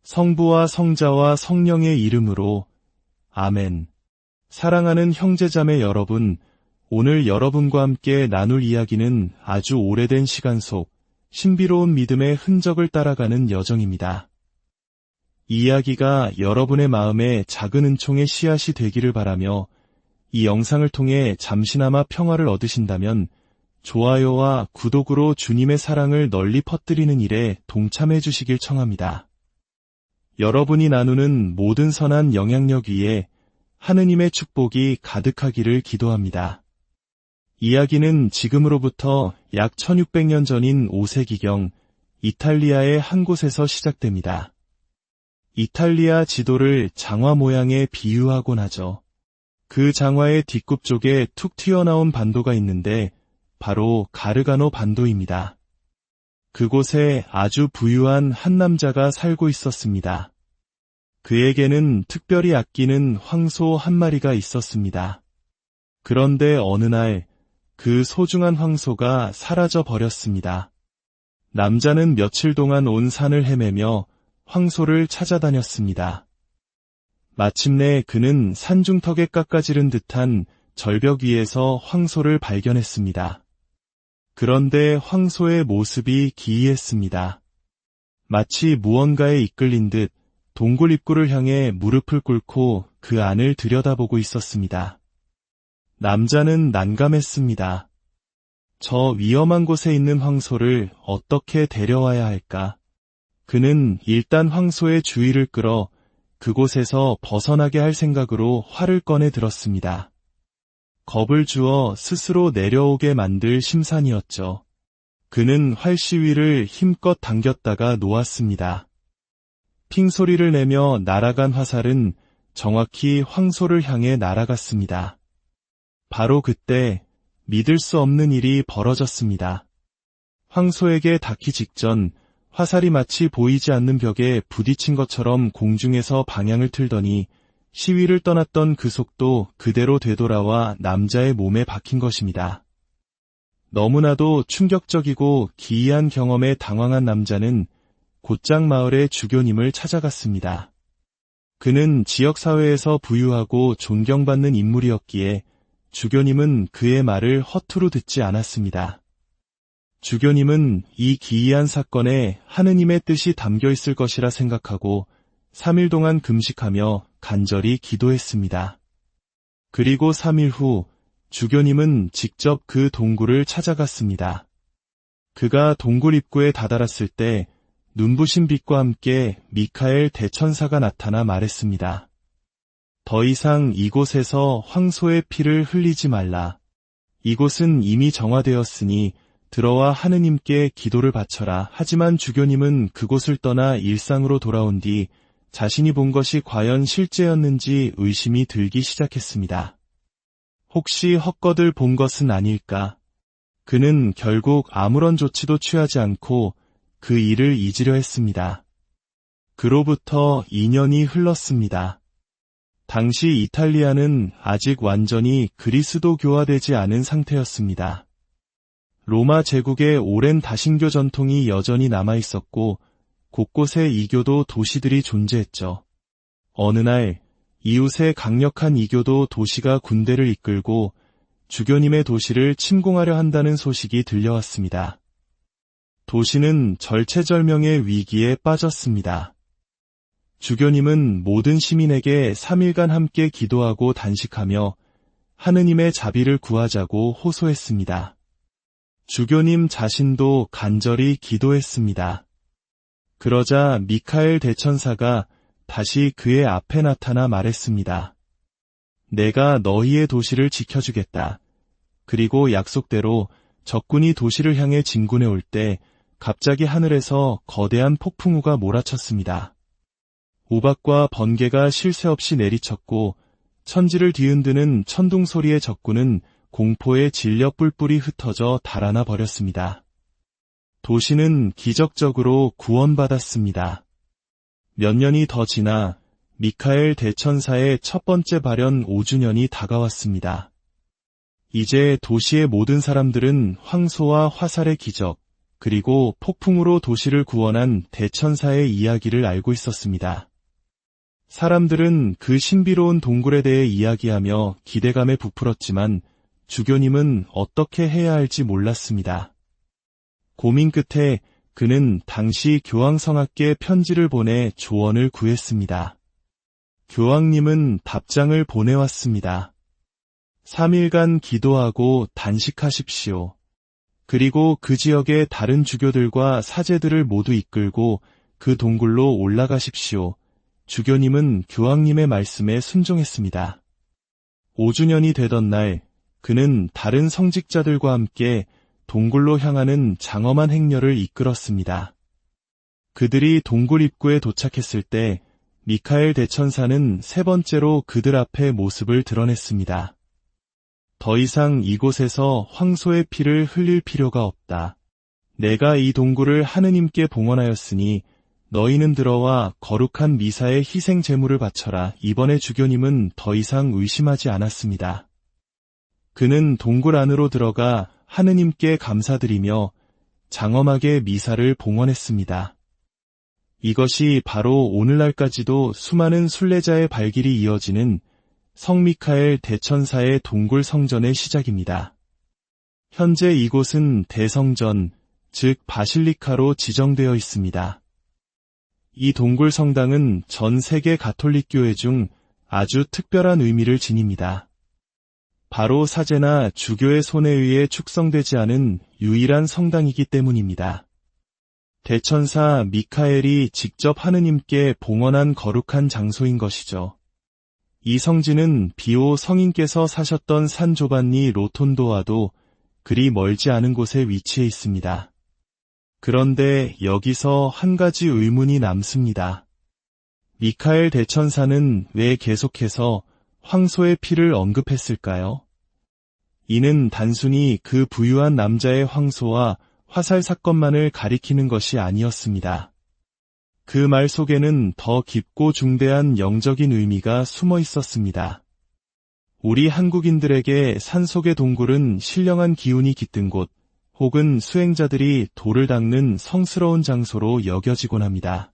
성부와 성자와 성령의 이름으로 아멘. 사랑하는 형제자매 여러분, 오늘 여러분과 함께 나눌 이야기는 아주 오래된 시간 속 신비로운 믿음의 흔적을 따라가는 여정입니다. 이 이야기가 여러분의 마음에 작은 은총의 씨앗이 되기를 바라며 이 영상을 통해 잠시나마 평화를 얻으신다면 좋아요와 구독으로 주님의 사랑을 널리 퍼뜨리는 일에 동참해 주시길 청합니다. 여러분이 나누는 모든 선한 영향력 위에 하느님의 축복이 가득하기를 기도합니다. 이야기는 지금으로부터 약 1600년 전인 5세기경 이탈리아의 한 곳에서 시작됩니다. 이탈리아 지도를 장화 모양에 비유하곤 하죠. 그 장화의 뒷굽 쪽에 툭 튀어나온 반도가 있는데 바로 가르가노 반도입니다. 그곳에 아주 부유한 한 남자가 살고 있었습니다. 그에게는 특별히 아끼는 황소 한 마리가 있었습니다. 그런데 어느 날 그 소중한 황소가 사라져 버렸습니다. 남자는 며칠 동안 온 산을 헤매며 황소를 찾아다녔습니다. 마침내 그는 산중턱에 깎아지른 듯한 절벽 위에서 황소를 발견했습니다. 그런데 황소의 모습이 기이했습니다. 마치 무언가에 이끌린 듯 동굴 입구를 향해 무릎을 꿇고 그 안을 들여다보고 있었습니다. 남자는 난감했습니다. 저 위험한 곳에 있는 황소를 어떻게 데려와야 할까? 그는 일단 황소의 주의를 끌어 그곳에서 벗어나게 할 생각으로 활을 꺼내 들었습니다. 겁을 주어 스스로 내려오게 만들 심산이었죠. 그는 활 시위를 힘껏 당겼다가 놓았습니다. 핑 소리를 내며 날아간 화살은 정확히 황소를 향해 날아갔습니다. 바로 그때 믿을 수 없는 일이 벌어졌습니다. 황소에게 닿기 직전 화살이 마치 보이지 않는 벽에 부딪힌 것처럼 공중에서 방향을 틀더니 시위를 떠났던 그 속도 그대로 되돌아와 남자의 몸에 박힌 것입니다. 너무나도 충격적이고 기이한 경험에 당황한 남자는 곧장 마을의 주교님을 찾아갔습니다. 그는 지역사회에서 부유하고 존경받는 인물이었기에 주교님은 그의 말을 허투루 듣지 않았습니다. 주교님은 이 기이한 사건에 하느님의 뜻이 담겨 있을 것이라 생각하고 3일 동안 금식하며 간절히 기도했습니다. 그리고 3일 후 주교님은 직접 그 동굴을 찾아갔습니다. 그가 동굴 입구에 다다랐을 때 눈부신 빛과 함께 미카엘 대천사가 나타나 말했습니다. 더 이상 이곳에서 황소의 피를 흘리지 말라. 이곳은 이미 정화되었으니 들어와 하느님께 기도를 바쳐라. 하지만 주교님은 그곳을 떠나 일상으로 돌아온 뒤 자신이 본 것이 과연 실제였는지 의심이 들기 시작했습니다. 혹시 헛것을 본 것은 아닐까? 그는 결국 아무런 조치도 취하지 않고 그 일을 잊으려 했습니다. 그로부터 2년이 흘렀습니다. 당시 이탈리아는 아직 완전히 그리스도교화되지 않은 상태였습니다. 로마 제국의 오랜 다신교 전통이 여전히 남아있었고 곳곳에 이교도 도시들이 존재했죠. 어느 날 이웃의 강력한 이교도 도시가 군대를 이끌고 주교님의 도시를 침공하려 한다는 소식이 들려왔습니다. 도시는 절체절명의 위기에 빠졌습니다. 주교님은 모든 시민에게 3일간 함께 기도하고 단식하며 하느님의 자비를 구하자고 호소했습니다. 주교님 자신도 간절히 기도했습니다. 그러자 미카엘 대천사가 다시 그의 앞에 나타나 말했습니다. 내가 너희의 도시를 지켜주겠다. 그리고 약속대로 적군이 도시를 향해 진군해 올 때 갑자기 하늘에서 거대한 폭풍우가 몰아쳤습니다. 우박과 번개가 쉴 새 없이 내리쳤고 천지를 뒤흔드는 천둥 소리의 적군은 공포에 질려 뿔뿔이 흩어져 달아나 버렸습니다. 도시는 기적적으로 구원받았습니다. 몇 년이 더 지나 미카엘 대천사의 첫 번째 발현 5주년이 다가왔습니다. 이제 도시의 모든 사람들은 황소와 화살의 기적, 그리고 폭풍으로 도시를 구원한 대천사의 이야기를 알고 있었습니다. 사람들은 그 신비로운 동굴에 대해 이야기하며 기대감에 부풀었지만 주교님은 어떻게 해야 할지 몰랐습니다. 고민 끝에 그는 당시 교황성하께 편지를 보내 조언을 구했습니다. 교황님은 답장을 보내왔습니다. 3일간 기도하고 단식하십시오. 그리고 그 지역의 다른 주교들과 사제들을 모두 이끌고 그 동굴로 올라가십시오. 주교님은 교황님의 말씀에 순종했습니다. 5주년이 되던 날, 그는 다른 성직자들과 함께 동굴로 향하는 장엄한 행렬을 이끌었습니다. 그들이 동굴 입구에 도착했을 때 미카엘 대천사는 세 번째로 그들 앞에 모습을 드러냈습니다. 더 이상 이곳에서 황소의 피를 흘릴 필요가 없다. 내가 이 동굴을 하느님께 봉헌하였으니 너희는 들어와 거룩한 미사의 희생 제물을 바쳐라. 이번에 주교님은 더 이상 의심하지 않았습니다. 그는 동굴 안으로 들어가 하느님께 감사드리며 장엄하게 미사를 봉헌했습니다. 이것이 바로 오늘날까지도 수많은 순례자의 발길이 이어지는 성 미카엘 대천사의 동굴 성전의 시작입니다. 현재 이곳은 대성전, 즉 바실리카로 지정되어 있습니다. 이 동굴 성당은 전 세계 가톨릭 교회 중 아주 특별한 의미를 지닙니다. 바로 사제나 주교의 손에 의해 축성되지 않은 유일한 성당이기 때문입니다. 대천사 미카엘이 직접 하느님께 봉헌한 거룩한 장소인 것이죠. 이 성지는 비오 성인께서 사셨던 산 조반니 로톤도와도 그리 멀지 않은 곳에 위치해 있습니다. 그런데 여기서 한 가지 의문이 남습니다. 미카엘 대천사는 왜 계속해서 황소의 피를 언급했을까요? 이는 단순히 그 부유한 남자의 황소와 화살 사건만을 가리키는 것이 아니었습니다. 그 말 속에는 더 깊고 중대한 영적인 의미가 숨어 있었습니다. 우리 한국인들에게 산속의 동굴은 신령한 기운이 깃든 곳, 혹은 수행자들이 돌을 닦는 성스러운 장소로 여겨지곤 합니다.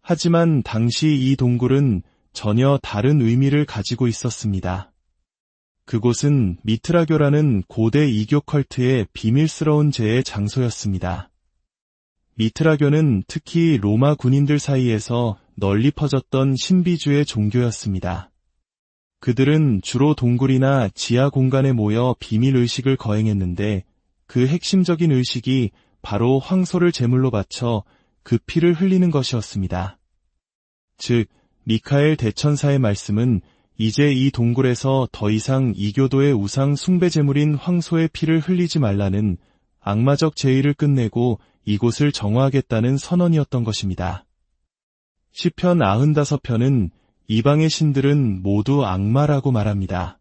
하지만 당시 이 동굴은 전혀 다른 의미를 가지고 있었습니다. 그곳은 미트라교라는 고대 이교 컬트의 비밀스러운 제의 장소였습니다. 미트라교는 특히 로마 군인들 사이에서 널리 퍼졌던 신비주의 종교였습니다. 그들은 주로 동굴이나 지하 공간에 모여 비밀의식을 거행했는데 그 핵심적인 의식이 바로 황소를 제물로 바쳐 그 피를 흘리는 것이었습니다. 즉, 미카엘 대천사의 말씀은 이제 이 동굴에서 더 이상 이교도의 우상 숭배 제물인 황소의 피를 흘리지 말라는 악마적 제의를 끝내고 이곳을 정화하겠다는 선언이었던 것입니다. 시편 95편은 이방의 신들은 모두 악마라고 말합니다.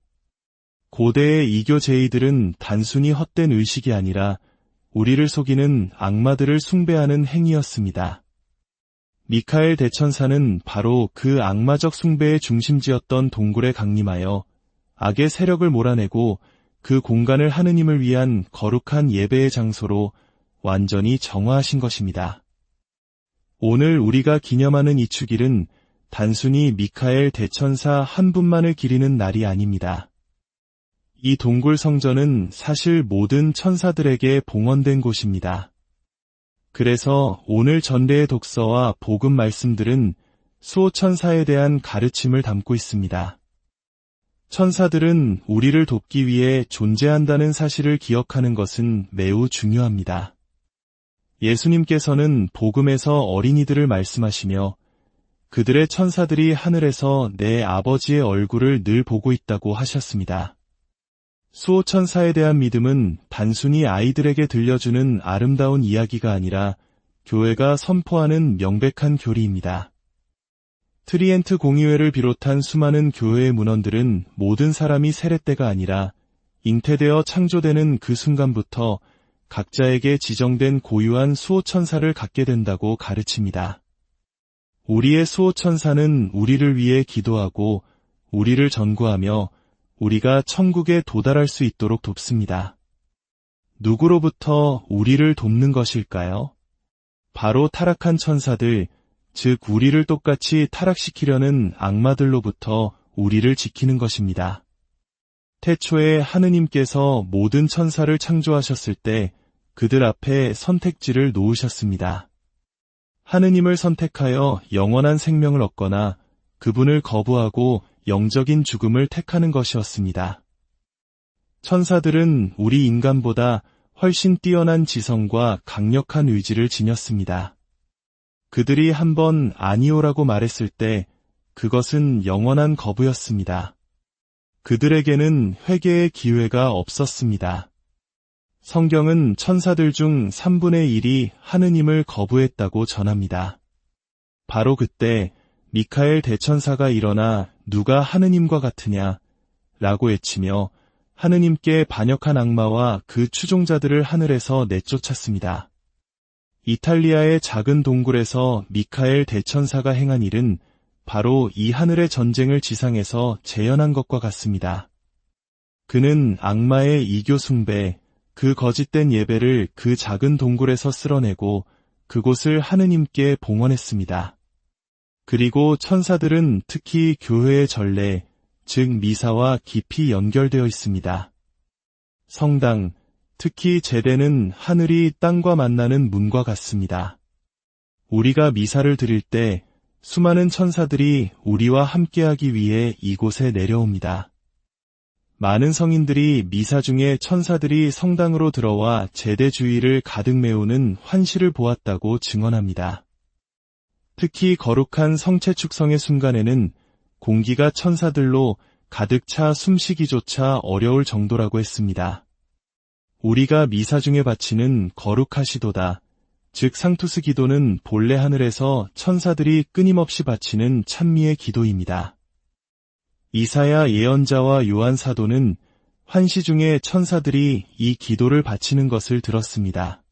고대의 이교 제의들은 단순히 헛된 의식이 아니라 우리를 속이는 악마들을 숭배하는 행위였습니다. 미카엘 대천사는 바로 그 악마적 숭배의 중심지였던 동굴에 강림하여 악의 세력을 몰아내고 그 공간을 하느님을 위한 거룩한 예배의 장소로 완전히 정화하신 것입니다. 오늘 우리가 기념하는 이 축일은 단순히 미카엘 대천사 한 분만을 기리는 날이 아닙니다. 이 동굴 성전은 사실 모든 천사들에게 봉헌된 곳입니다. 그래서 오늘 전례의 독서와 복음 말씀들은 수호천사에 대한 가르침을 담고 있습니다. 천사들은 우리를 돕기 위해 존재한다는 사실을 기억하는 것은 매우 중요합니다. 예수님께서는 복음에서 어린이들을 말씀하시며 그들의 천사들이 하늘에서 내 아버지의 얼굴을 늘 보고 있다고 하셨습니다. 수호천사에 대한 믿음은 단순히 아이들에게 들려주는 아름다운 이야기가 아니라 교회가 선포하는 명백한 교리입니다. 트리엔트 공의회를 비롯한 수많은 교회의 문헌들은 모든 사람이 세례때가 아니라 잉태되어 창조되는 그 순간부터 각자에게 지정된 고유한 수호천사를 갖게 된다고 가르칩니다. 우리의 수호천사는 우리를 위해 기도하고 우리를 전구하며 우리가 천국에 도달할 수 있도록 돕습니다. 누구로부터 우리를 돕는 것일까요? 바로 타락한 천사들, 즉 우리를 똑같이 타락시키려는 악마들로부터 우리를 지키는 것입니다. 태초에 하느님께서 모든 천사를 창조하셨을 때 그들 앞에 선택지를 놓으셨습니다. 하느님을 선택하여 영원한 생명을 얻거나 그분을 거부하고 영적인 죽음을 택하는 것이었습니다. 천사들은 우리 인간보다 훨씬 뛰어난 지성과 강력한 의지를 지녔습니다. 그들이 한번 아니오라고 말했을 때 그것은 영원한 거부였습니다. 그들에게는 회개의 기회가 없었습니다. 성경은 천사들 중 3분의 1이 하느님을 거부했다고 전합니다. 바로 그때 미카엘 대천사가 일어나 누가 하느님과 같으냐 라고 외치며 하느님께 반역한 악마와 그 추종자들을 하늘에서 내쫓았습니다. 이탈리아의 작은 동굴에서 미카엘 대천사가 행한 일은 바로 이 하늘의 전쟁을 지상에서 재현한 것과 같습니다. 그는 악마의 이교 숭배, 그 거짓된 예배를 그 작은 동굴에서 쓸어내고 그곳을 하느님께 봉헌했습니다. 그리고 천사들은 특히 교회의 전례, 즉 미사와 깊이 연결되어 있습니다. 성당, 특히 제대는 하늘이 땅과 만나는 문과 같습니다. 우리가 미사를 드릴 때 수많은 천사들이 우리와 함께하기 위해 이곳에 내려옵니다. 많은 성인들이 미사 중에 천사들이 성당으로 들어와 제대 주위를 가득 메우는 환시를 보았다고 증언합니다. 특히 거룩한 성체 축성의 순간에는 공기가 천사들로 가득 차 숨쉬기조차 어려울 정도라고 했습니다. 우리가 미사 중에 바치는 거룩하시도다, 즉 상투스 기도는 본래 하늘에서 천사들이 끊임없이 바치는 찬미의 기도입니다. 이사야 예언자와 요한 사도는 환시 중에 천사들이 이 기도를 바치는 것을 들었습니다.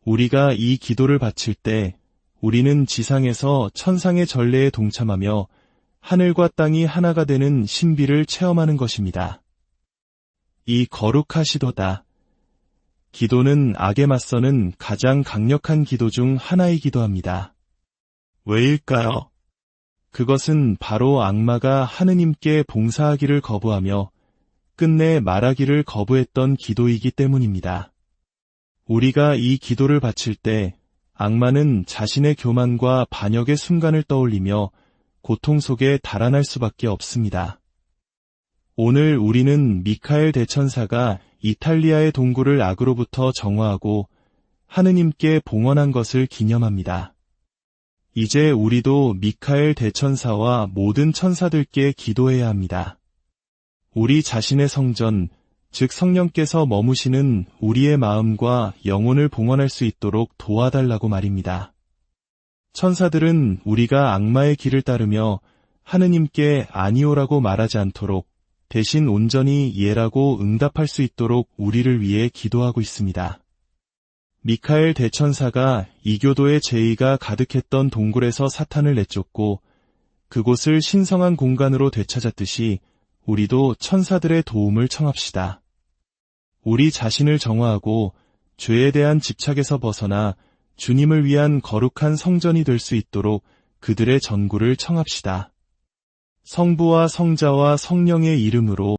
우리가 이 기도를 바칠 때 우리는 지상에서 천상의 전례에 동참하며 하늘과 땅이 하나가 되는 신비를 체험하는 것입니다. 이 거룩하시도다 기도는 악에 맞서는 가장 강력한 기도 중 하나이기도 합니다. 왜일까요? 그것은 바로 악마가 하느님께 봉사하기를 거부하며 끝내 말하기를 거부했던 기도이기 때문입니다. 우리가 이 기도를 바칠 때 악마는 자신의 교만과 반역의 순간을 떠올리며 고통 속에 달아날 수밖에 없습니다. 오늘 우리는 미카엘 대천사가 이탈리아의 동굴을 악으로부터 정화하고 하느님께 봉헌한 것을 기념합니다. 이제 우리도 미카엘 대천사와 모든 천사들께 기도해야 합니다. 우리 자신의 성전, 즉 성령께서 머무시는 우리의 마음과 영혼을 봉헌할 수 있도록 도와달라고 말입니다. 천사들은 우리가 악마의 길을 따르며 하느님께 아니오라고 말하지 않도록 대신 온전히 예라고 응답할 수 있도록 우리를 위해 기도하고 있습니다. 미카엘 대천사가 이교도의 죄의가 가득했던 동굴에서 사탄을 내쫓고 그곳을 신성한 공간으로 되찾았듯이 우리도 천사들의 도움을 청합시다. 우리 자신을 정화하고 죄에 대한 집착에서 벗어나 주님을 위한 거룩한 성전이 될 수 있도록 그들의 전구를 청합시다. 성부와 성자와 성령의 이름으로